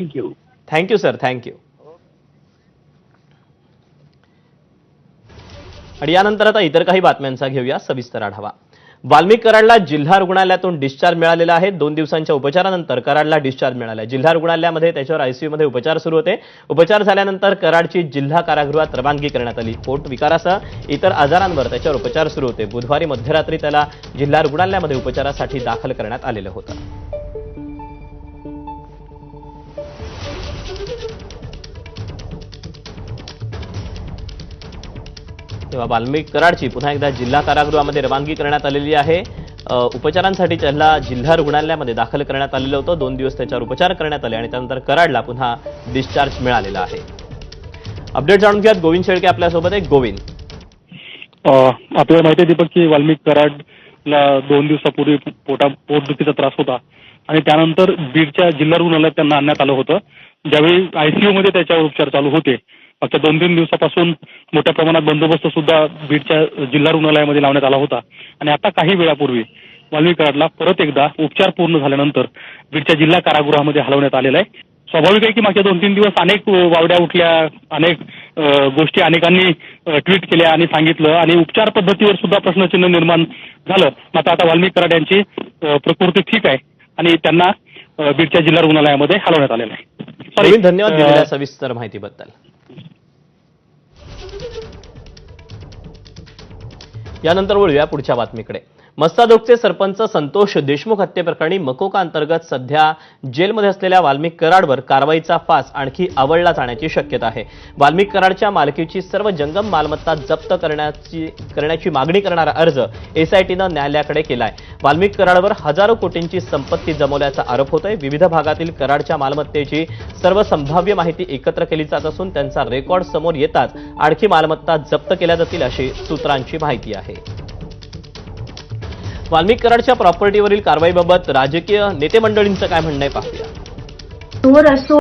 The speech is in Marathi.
थँक्यू. Thank you sir, thank you. आणि यानंतर आता इतर काही बातम्यांचा घेऊया सविस्तर आढावा. वाल्मिक कराडला जिल्हा रुग्णालयातून डिस्चार्ज मिळालेला आहे. 2 दिवसांच्या उपचारानंतर कराडला डिस्चार्ज मिळाला. जिल्हा रुग्णालयामध्ये त्याच्यावर आयसीयू मध्ये उपचार सुरू होते. उपचार झाल्यानंतर कराडची जिल्हा कारागृहात रवानगी करण्यात आली. पोट विकारासह इतर आजारांवर त्याच्यावर उपचार सुरू होते. बुधवारी मध्यरात्री त्याला जिल्हा रुग्णालयामध्ये उपचारासाठी दाखल करण्यात आलेलं होतं. तेव्हा वाल्मिक कराडची पुन्हा एकदा जिल्हा कारागृहामध्ये रवानगी करण्यात आलेली आहे. उपचारांसाठी त्याला जिल्हा रुग्णालयामध्ये दाखल करण्यात आलेलं होतं. 2 दिवस त्याच्यावर उपचार करण्यात आले आणि त्यानंतर कराडला पुन्हा डिस्चार्ज मिळालेला आहे. अपडेट जाणून घ्यात. गोविंद शेळके आपल्यासोबत आहे. गोविंद, आपल्याला माहिती आहे दीपक की वाल्मिक कराडला 2 दिवसापूर्वी पोटदुखीचा त्रास होता आणि त्यानंतर बीडच्या जिल्हा रुग्णालयात त्यांना आणण्यात आलं होतं. ज्यावेळी आयसीयू मध्ये त्याच्यावर उपचार चालू होते. मागच्या 2-3 दिवसापासून मोठ्या प्रमाणात बंदोबस्त सुद्धा बीडच्या जिल्हा रुग्णालयामध्ये लावण्यात आला होता आणि आता काही वेळापूर्वी वाल्मिक कराडला परत एकदा उपचार पूर्ण झाल्यानंतर बीडच्या जिल्हा कारागृहामध्ये हलवण्यात आलेलं आहे. स्वाभाविक आहे की मागच्या 2-3 दिवस अनेक वावड्या उठल्या, अनेक गोष्टी अनेकांनी ट्विट केल्या आणि सांगितलं आणि उपचार पद्धतीवर सुद्धा प्रश्नचिन्ह निर्माण झालं. मात्र आता वाल्मिक कराड यांची प्रकृती ठीक आहे आणि त्यांना बीडच्या जिल्हा रुग्णालयामध्ये हलवण्यात आलेलं आहे. धन्यवाद दिलेल्या सविस्तर माहितीबद्दल. यानंतर वळूया पुढच्या बातमीकडे. मस्तादोगचे सरपंच संतोष देशमुख हत्येप्रकरणी मकोका अंतर्गत सध्या जेलमध्ये असलेल्या वाल्मिक कराडवर कारवाईचा फास आणखी आवळला जाण्याची शक्यता आहे. वाल्मिक कराडच्या मालकीची सर्व जंगम मालमत्ता जप्त करण्याची मागणी करणारा अर्ज एसआयटीनं न्यायालयाकडे केलाय. वाल्मिक कराडवर हजारो कोटींची संपत्ती जमवल्याचा आरोप होतोय. विविध भागातील कराडच्या मालमत्तेची सर्व संभाव्य माहिती एकत्र केली जात असून त्यांचा रेकॉर्ड समोर येताच आणखी मालमत्ता जप्त केल्या जातील अशी सूत्रांची माहिती आहे. वाल्मिक कराडच्या प्रॉपर्टीवरील कारवाईबाबत राजकीय नेते मंडळींचं काय म्हणणं आहे पाहूया.